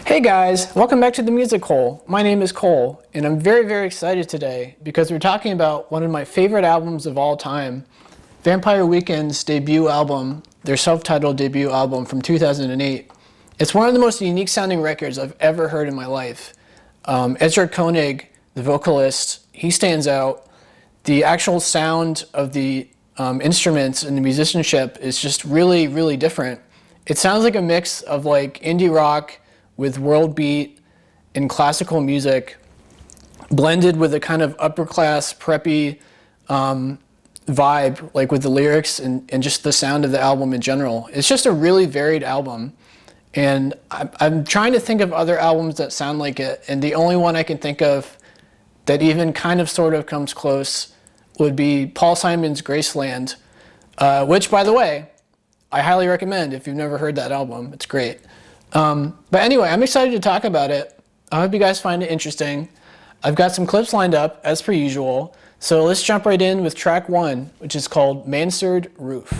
Hey guys, welcome back to the Music Hole. My name is Cole, and I'm very excited today because we're talking about one of my favorite albums of all time, Vampire Weekend's debut album, their self-titled debut album from 2008. It's one of the most unique sounding records I've ever heard in my life. Ezra Koenig, the vocalist, he stands out. The actual sound of the instruments and the musicianship is just really different. It sounds like a mix of like indie rock with world beat and classical music blended with a kind of upper class preppy vibe, like with the lyrics and just the sound of the album in general. It's just a really varied album, and I'm trying to think of other albums that sound like it, and the only one I can think of that even kind of sort of comes close would be Paul Simon's Graceland, which, by the way, I highly recommend if you've never heard that album. It's great. But anyway, I'm excited to talk about it. I hope you guys find it interesting. I've got some clips lined up, as per usual. So let's jump right in with track 1, which is called Mansard Roof.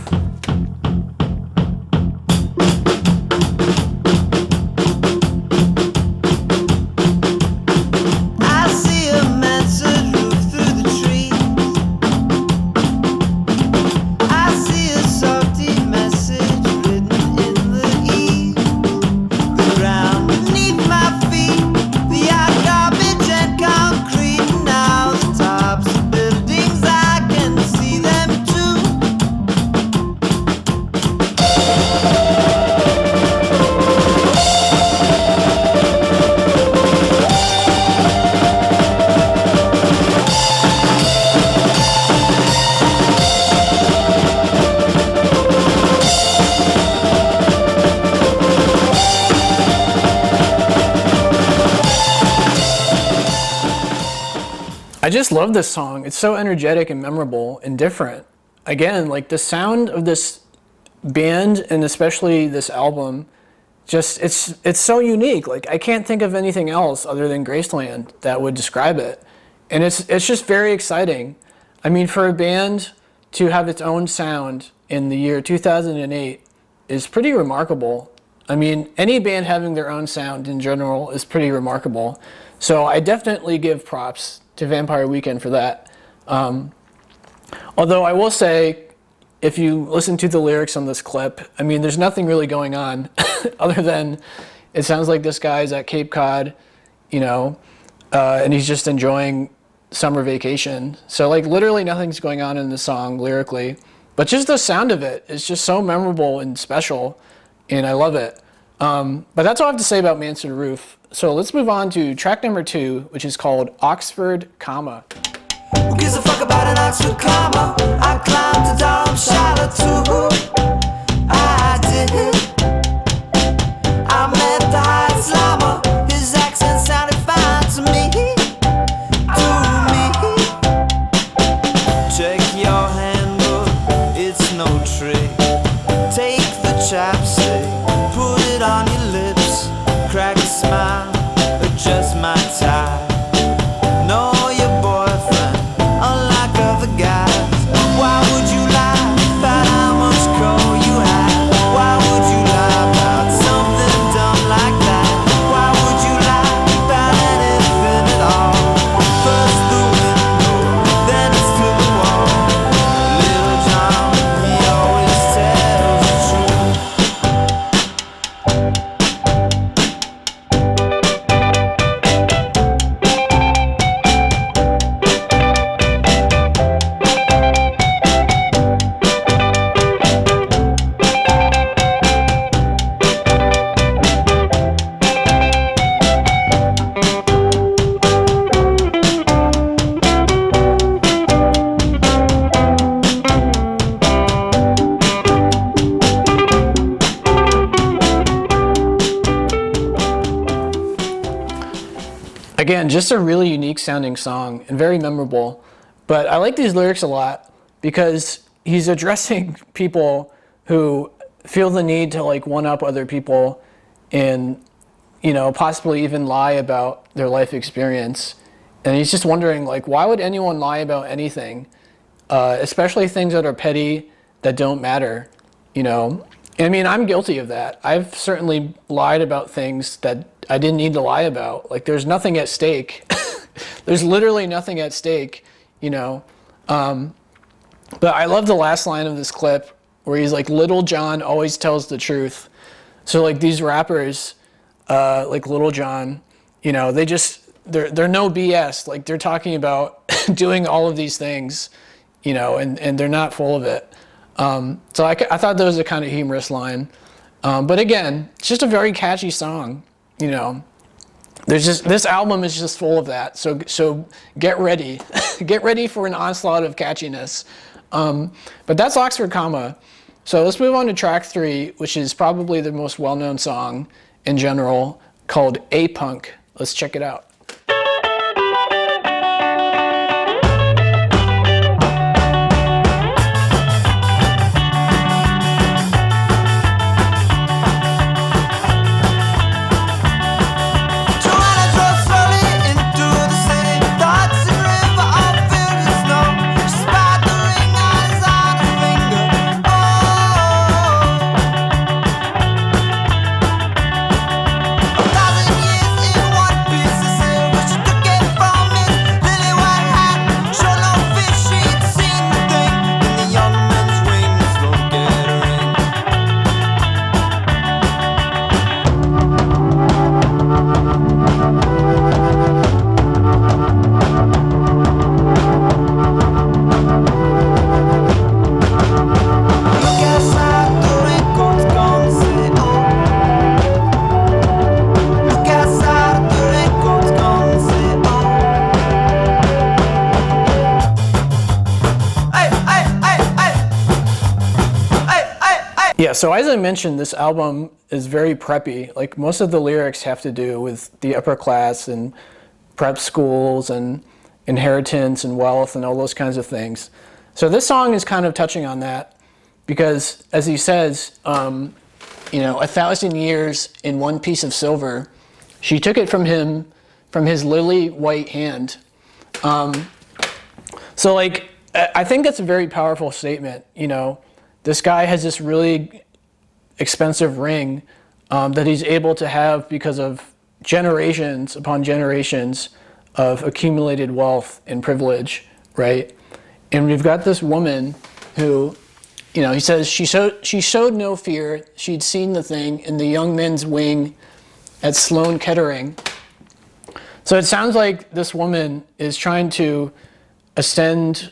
I just love this song. It's so energetic and memorable and different. Again, like the sound of this band and especially this album, just it's so unique. Like I can't think of anything else other than Graceland that would describe it. And it's just very exciting. I mean, for a band to have its own sound in the year 2008 is pretty remarkable. I mean, any band having their own sound in general is pretty remarkable. So I definitely give props to Vampire Weekend for that. Although I will say, if you listen to the lyrics on this clip, I mean, there's nothing really going on other than it sounds like this guy's at Cape Cod, you know, and he's just enjoying summer vacation. So like literally nothing's going on in the song lyrically, but just the sound of it is just so memorable and special, and I love it. But that's all I have to say about Mansard Roof. So let's move on to track number 2, which is called Oxford, Comma. Who gives a fuck about an Oxford comma? I climbed the Durham Shallow too. I did. I met the high slammer. His accent sounded fine to me. To me. Check your handbook, it's no trick. Take the chapstick, put it on your lips, crack a smile, adjust my tie. Know your boyfriend, unlike other guys. Why would you lie about how much coal you have? Why would you lie about something dumb like that? Why would you lie about anything at all? First the window, then it's to the wall. Little John, he always tells the truth. Again, just a really unique sounding song and very memorable. But I like these lyrics a lot because he's addressing people who feel the need to like one-up other people and, you know, possibly even lie about their life experience. And he's just wondering, like, why would anyone lie about anything? Especially things that are petty, that don't matter, you know? I mean, I'm guilty of that. I've certainly lied about things that I didn't need to lie about. Like, there's nothing at stake. There's literally nothing at stake, you know. But I love the last line of this clip where he's like, Little John always tells the truth. So like these rappers, like Little John, you know, they're no BS. Like they're talking about doing all of these things, you know, and they're not full of it. So I thought that was a kind of humorous line. But again, it's just a very catchy song, you know. This album is just full of that. So get ready. Get ready for an onslaught of catchiness. But that's Oxford Comma. So let's move on to track 3, which is probably the most well-known song in general, called A-Punk. Let's check it out. Yeah, so as I mentioned, this album is very preppy. Like most of the lyrics have to do with the upper class and prep schools and inheritance and wealth and all those kinds of things. So this song is kind of touching on that because, as he says, you know, 1,000 years in one piece of silver. She took it from him, from his lily white hand. So like, I think that's a very powerful statement, you know. This guy has this really expensive ring that he's able to have because of generations upon generations of accumulated wealth and privilege, right? And we've got this woman who, you know, he says she showed no fear. She'd seen the thing in the young men's wing at Sloan Kettering. So it sounds like this woman is trying to ascend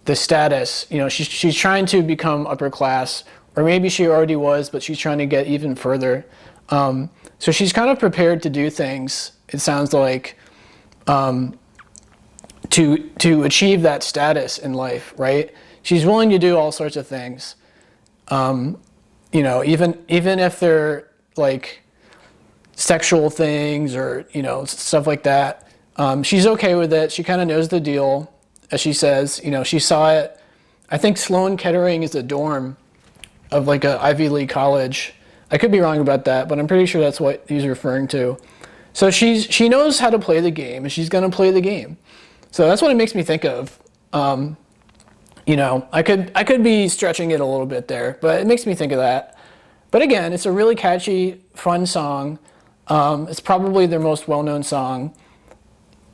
the status, you know, she's trying to become upper class, or maybe she already was, but she's trying to get even further. So she's kind of prepared to do things, it sounds like, to achieve that status in life, right? She's willing to do all sorts of things, you know, even if they're like sexual things or, you know, stuff like that. She's okay with it. She kind of knows the deal. As she says, you know, she saw it. I think Sloan Kettering is a dorm of like an Ivy League college. I could be wrong about that, but I'm pretty sure that's what he's referring to. So she knows how to play the game, and she's going to play the game. So that's what it makes me think of. You know, I could be stretching it a little bit there, but it makes me think of that. But again, it's a really catchy, fun song. It's probably their most well-known song,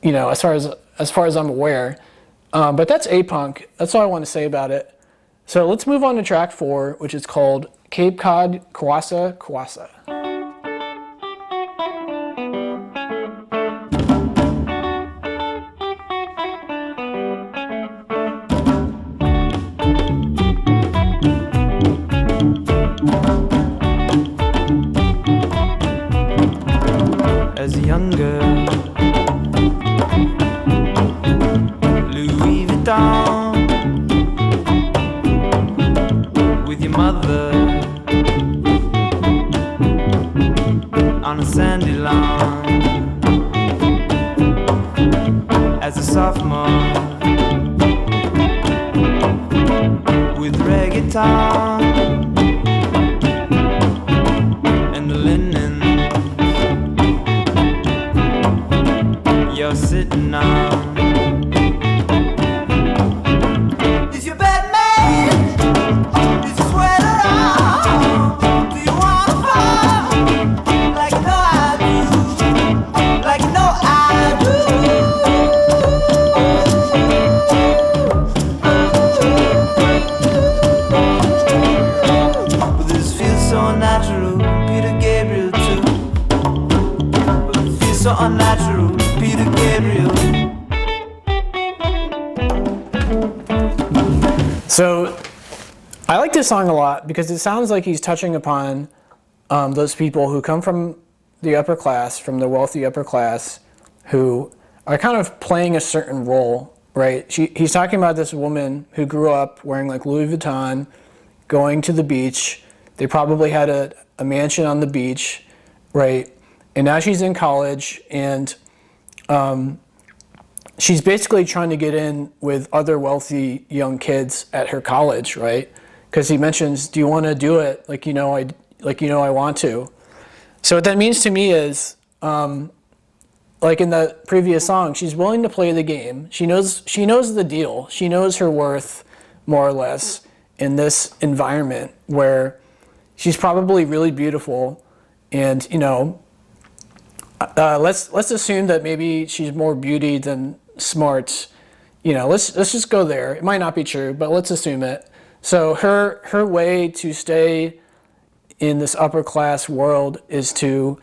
you know, as far as I'm aware. But that's A-Punk. That's all I want to say about it. So let's move on to track 4, which is called Cape Cod Kwassa Kwassa. As a young girl, Louis Vuitton, with your mother on a sandy lawn. As a sophomore, with reggaeton and the linen you're sitting on. Is your bed made? Is your sweater on? this song a lot because it sounds like he's touching upon those people who come from the upper class, from the wealthy upper class, who are kind of playing a certain role, right? He's talking about this woman who grew up wearing like Louis Vuitton, going to the beach. They probably had a mansion on the beach, right? And now she's in college, and she's basically trying to get in with other wealthy young kids at her college, right? Because he mentions, "Do you want to do it? I want to." So what that means to me is, like in the previous song, she's willing to play the game. She knows the deal. She knows her worth, more or less, in this environment where she's probably really beautiful, and let's assume that maybe she's more beauty than smart. Let's just go there. It might not be true, but let's assume it. So her way to stay in this upper class world is to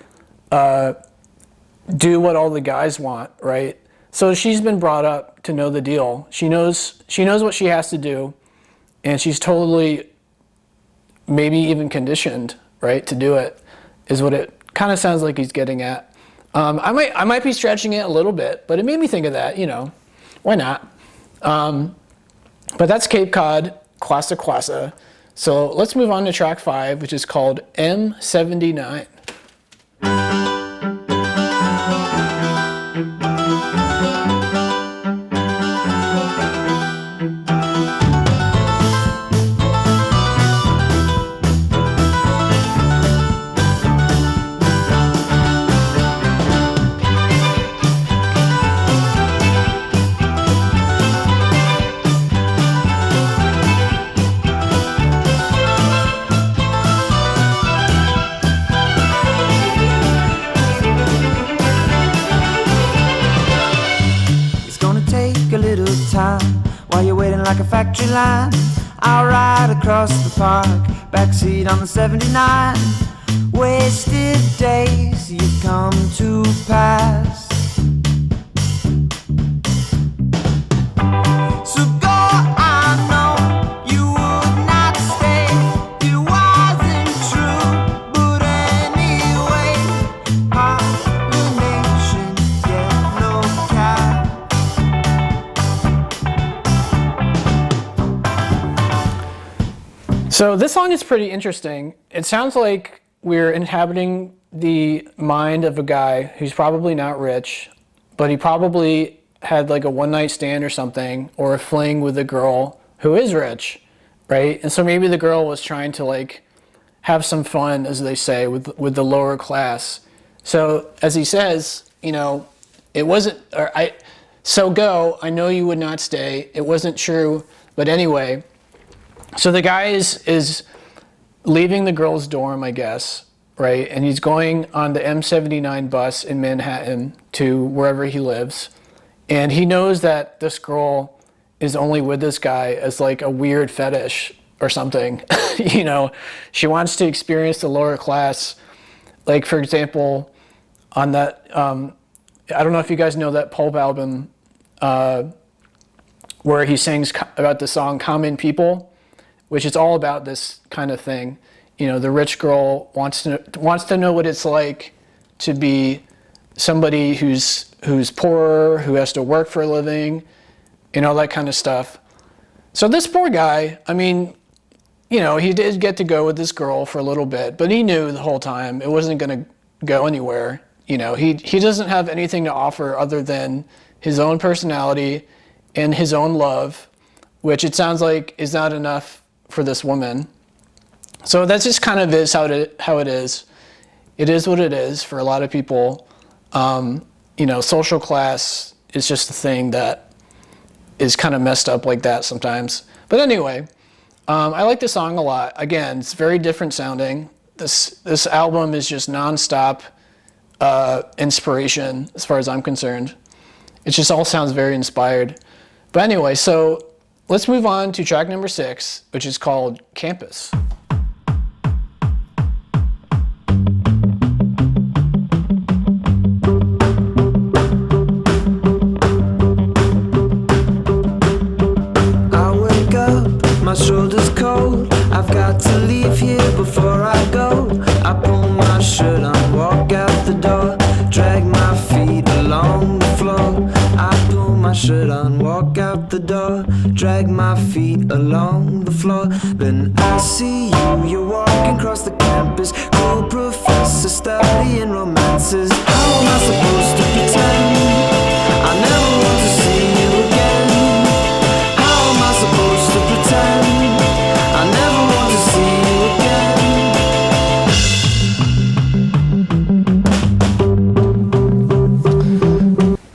do what all the guys want, right? So she's been brought up to know the deal. She knows what she has to do, and she's totally, maybe even conditioned, right, to do it, is what it kind of sounds like he's getting at. I might be stretching it a little bit, but it made me think of that. Why not? But that's Cape Cod, Kwassa Kwassa. So let's move on to track 5, which is called M79. While you're waiting like a factory line, I'll ride across the park, backseat on the 79. Wasted days you've come to pass. So go, I know you would not stay. It wasn't true, but anyway, pollination get no cap. So this song is pretty interesting. It sounds like we're inhabiting the mind of a guy who's probably not rich, but he probably had like a one-night stand or something, or a fling with a girl who is rich, right? And so maybe the girl was trying to like have some fun, as they say, with the lower class. So as he says, it wasn't, so go, I know you would not stay. It wasn't true, but anyway. So the guy is leaving the girl's dorm, I guess, right? And he's going on the M79 bus in Manhattan to wherever he lives. And he knows that this girl is only with this guy as like a weird fetish or something. She wants to experience the lower class. Like, for example, on that, I don't know if you guys know that Pulp album where he sings about the song Common People, which is all about this kind of thing. The rich girl wants to know what it's like to be somebody who's poorer, who has to work for a living, all that kind of stuff. So this poor guy, he did get to go with this girl for a little bit, but he knew the whole time it wasn't going to go anywhere. He doesn't have anything to offer other than his own personality and his own love, which it sounds like is not enough for this woman. So that's just kind of is how it is. It is what it is for a lot of people. Social class is just a thing that is kind of messed up like that sometimes. But anyway, I like this song a lot. Again, it's very different sounding. This album is just nonstop inspiration as far as I'm concerned. It just all sounds very inspired. But anyway, so let's move on to track number 6, which is called Campus. I wake up, my shoulder's cold. I've shirt on, walk out the door, drag my feet along the floor. Then I see you, you're walking across the campus, cool professor studying romances. How am I supposed to pretend I never want to see you again? How am I supposed to pretend I never want to see you again?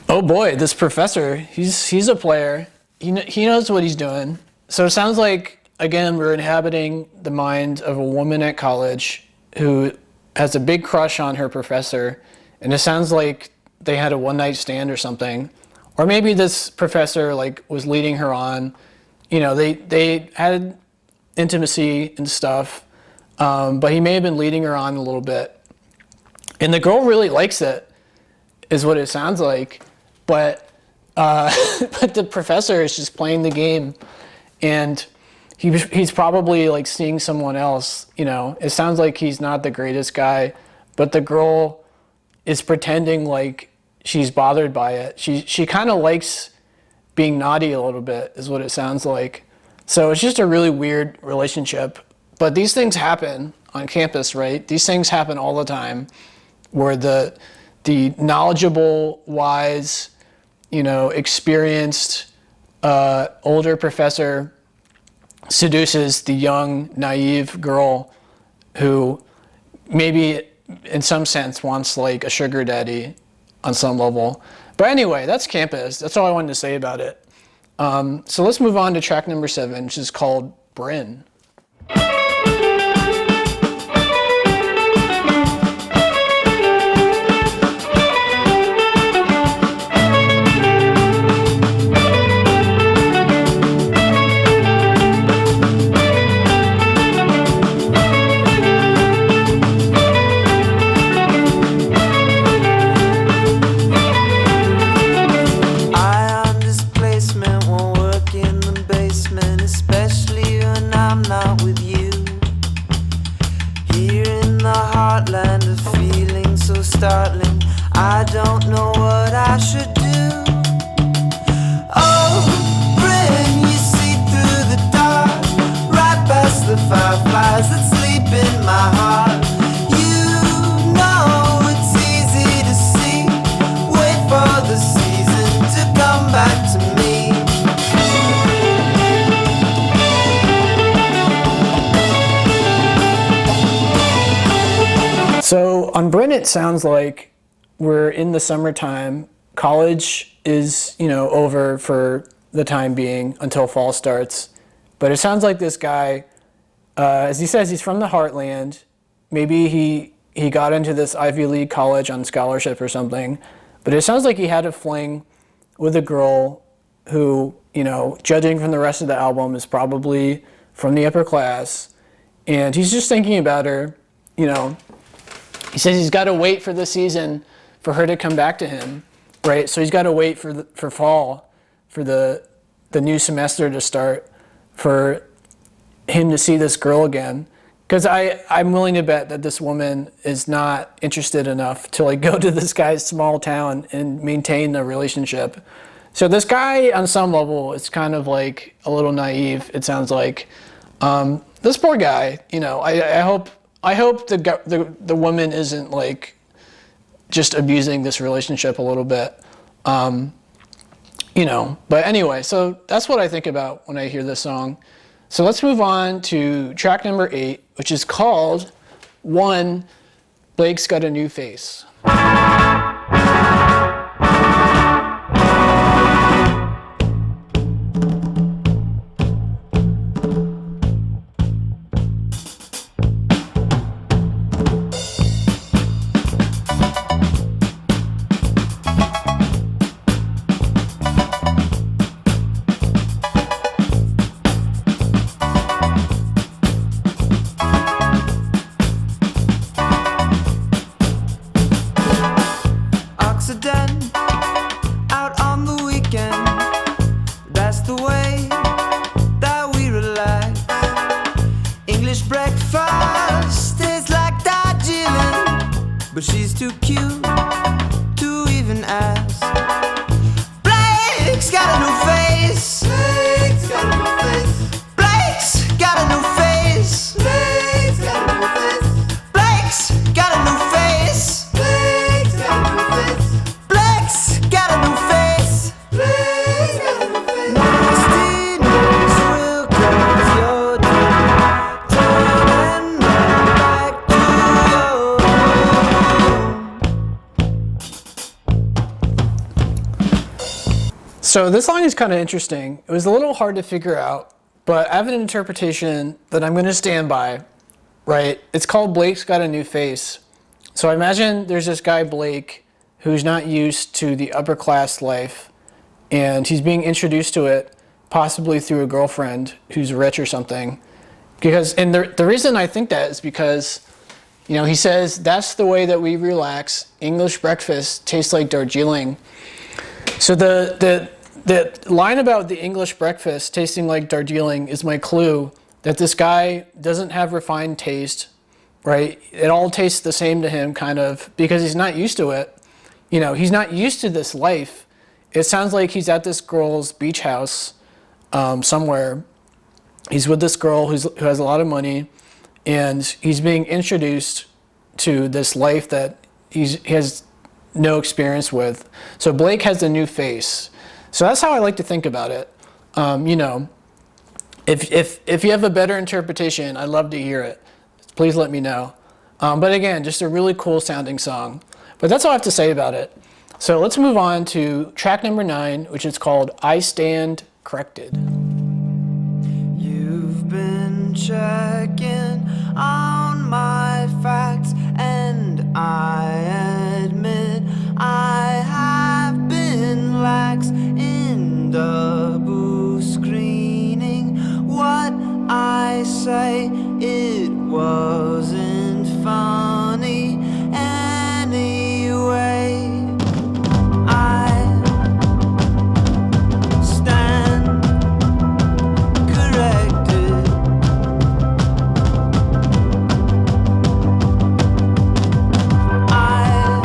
Oh boy, this professor, he's a player. He knows what he's doing. So it sounds like, again, we're inhabiting the mind of a woman at college who has a big crush on her professor, and it sounds like they had a one-night stand or something. Or maybe this professor like was leading her on. You know, they had intimacy and stuff, but he may have been leading her on a little bit. And the girl really likes it, is what it sounds like. But but the professor is just playing the game, and he's probably like seeing someone else. You know, it sounds like he's not the greatest guy, but the girl is pretending like she's bothered by it. She kind of likes being naughty a little bit, is what it sounds like. So it's just a really weird relationship. But these things happen on campus, right? These things happen all the time, where the knowledgeable, wise, experienced, older professor seduces the young, naive girl who maybe in some sense wants like a sugar daddy on some level. But anyway, that's campus. That's all I wanted to say about it. So let's move on to track number 7, which is called Bryn. Startling, I don't know what I should do. Oh, Bryn, you see through the dark, right past the fireflies that sleep in my heart. You know it's easy to see, wait for the season to come back to me. So on Bryn, it sounds like we're in the summertime. College is, over for the time being until fall starts. But it sounds like this guy, as he says, he's from the heartland. Maybe he got into this Ivy League college on scholarship or something. But it sounds like he had a fling with a girl who, judging from the rest of the album, is probably from the upper class. And he's just thinking about her, He says he's got to wait for the season for her to come back to him, right? So he's got to wait for fall, for the new semester to start, for him to see this girl again. Because I'm willing to bet that this woman is not interested enough to like go to this guy's small town and maintain a relationship. So this guy, on some level, is kind of like a little naive, it sounds like. This poor guy, I hope the woman isn't like just abusing this relationship a little bit, But anyway, so that's what I think about when I hear this song. So let's move on to track number 8, which is called One, Blake's Got a New Face. Out on the weekend, that's the way that we relax. English breakfast tastes like Darjeeling, but she's too cute to even ask. Blake's got So this song is kind of interesting. It was a little hard to figure out, but I have an interpretation that I'm going to stand by, right? It's called Blake's Got a New Face. So I imagine there's this guy, Blake, who's not used to the upper class life, and he's being introduced to it possibly through a girlfriend who's rich or something. And the reason I think that is because, you know, he says, that's the way that we relax. English breakfast tastes like Darjeeling. So the line about the English breakfast tasting like Darjeeling is my clue that this guy doesn't have refined taste, right? It all tastes the same to him, kind of, because he's not used to it. You know, he's not used to this life. It sounds like he's at this girl's beach house somewhere. He's with this girl who has a lot of money, and he's being introduced to this life that he has no experience with. So Blake has a new face. So that's how I like to think about it. You know, if you have a better interpretation, I'd love to hear it. Please let me know. But again, just a really cool sounding song. But that's all I have to say about it. So let's move on to track number 9, which is called I Stand Corrected. You've been checking on my facts, and I admit I have been lax in double screening what I say. It wasn't funny anyway. I stand corrected. I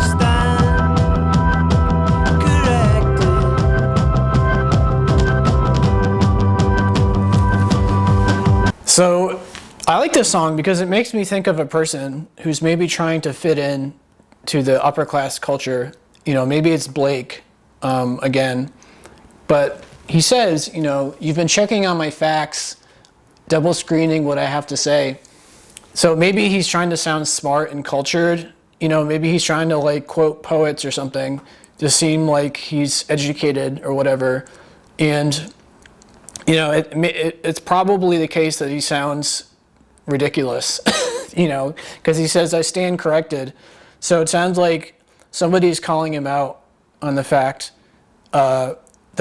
stand corrected. So I like this song because it makes me think of a person who's maybe trying to fit in to the upper class culture. You know, maybe it's Blake again, but he says, you know, you've been checking on my facts, double screening what I have to say. So maybe he's trying to sound smart and cultured. You know, maybe he's trying to like quote poets or something to seem like he's educated or whatever. And you know, it's probably the case that he sounds ridiculous, you know, because he says, I stand corrected. So it sounds like somebody's calling him out on the fact that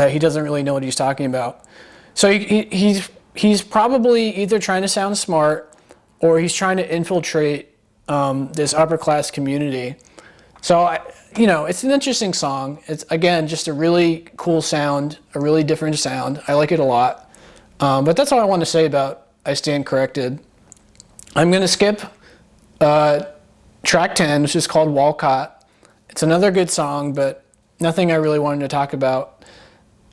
he doesn't really know what he's talking about. So he's probably either trying to sound smart or he's trying to infiltrate this upper class community. So, you know, it's an interesting song. It's, again, just a really cool sound, a really different sound. I like it a lot. But that's all I want to say about I Stand Corrected. I'm going to skip track 10, which is called Walcott. It's another good song, but nothing I really wanted to talk about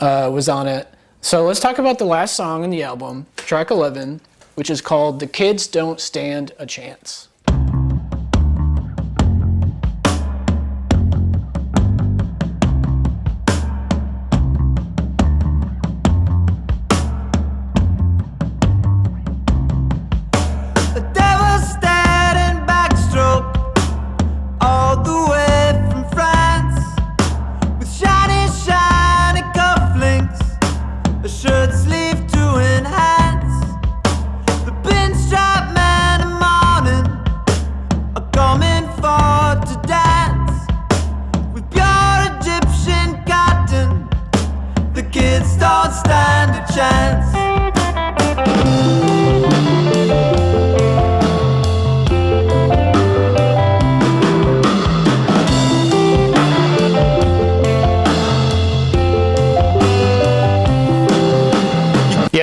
was on it. So let's talk about the last song in the album, track 11, which is called The Kids Don't Stand a Chance.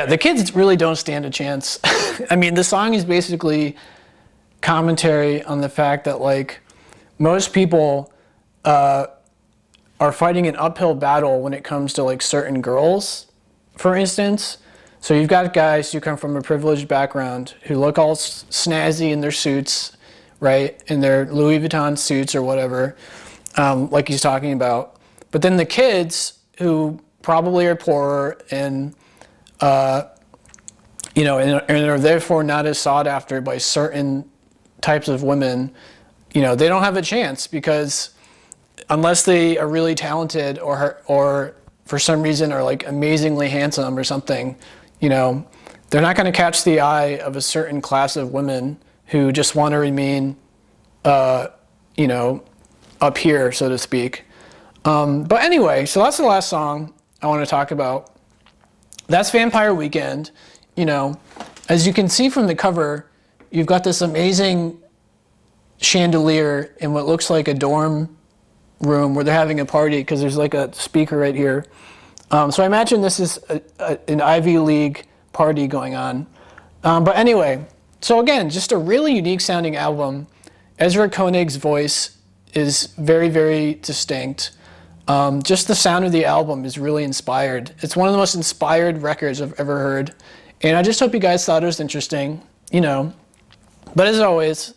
The kids really don't stand a chance. I mean, the song is basically commentary on the fact that, like, most people are fighting an uphill battle when it comes to, like, certain girls, for instance. So you've got guys who come from a privileged background who look all snazzy in their suits, right, in their Louis Vuitton suits or whatever, like he's talking about. But then the kids who probably are poorer and you know, and are therefore not as sought after by certain types of women, you know, they don't have a chance because unless they are really talented or for some reason are like amazingly handsome or something, you know, they're not going to catch the eye of a certain class of women who just want to remain, you know, up here, so to speak. But anyway, so that's the last song I want to talk about. That's Vampire Weekend. You know, as you can see from the cover, you've got this amazing chandelier in what looks like a dorm room where they're having a party because there's like a speaker right here. So I imagine this is an Ivy League party going on. But anyway, so again, just a really unique sounding album. Ezra Koenig's voice is very, very distinct. Just the sound of the album is really inspired. It's one of the most inspired records I've ever heard. And I just hope you guys thought it was interesting, you know. But as always,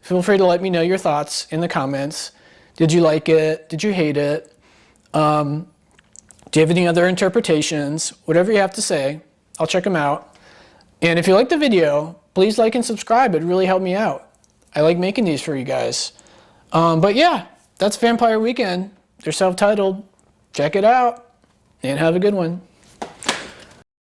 feel free to let me know your thoughts in the comments. Did you like it? Did you hate it? Do you have any other interpretations? Whatever you have to say, I'll check them out. And if you like the video, please like and subscribe. It'd really help me out. I like making these for you guys. But yeah, that's Vampire Weekend. They're self-titled. Check it out and have a good one.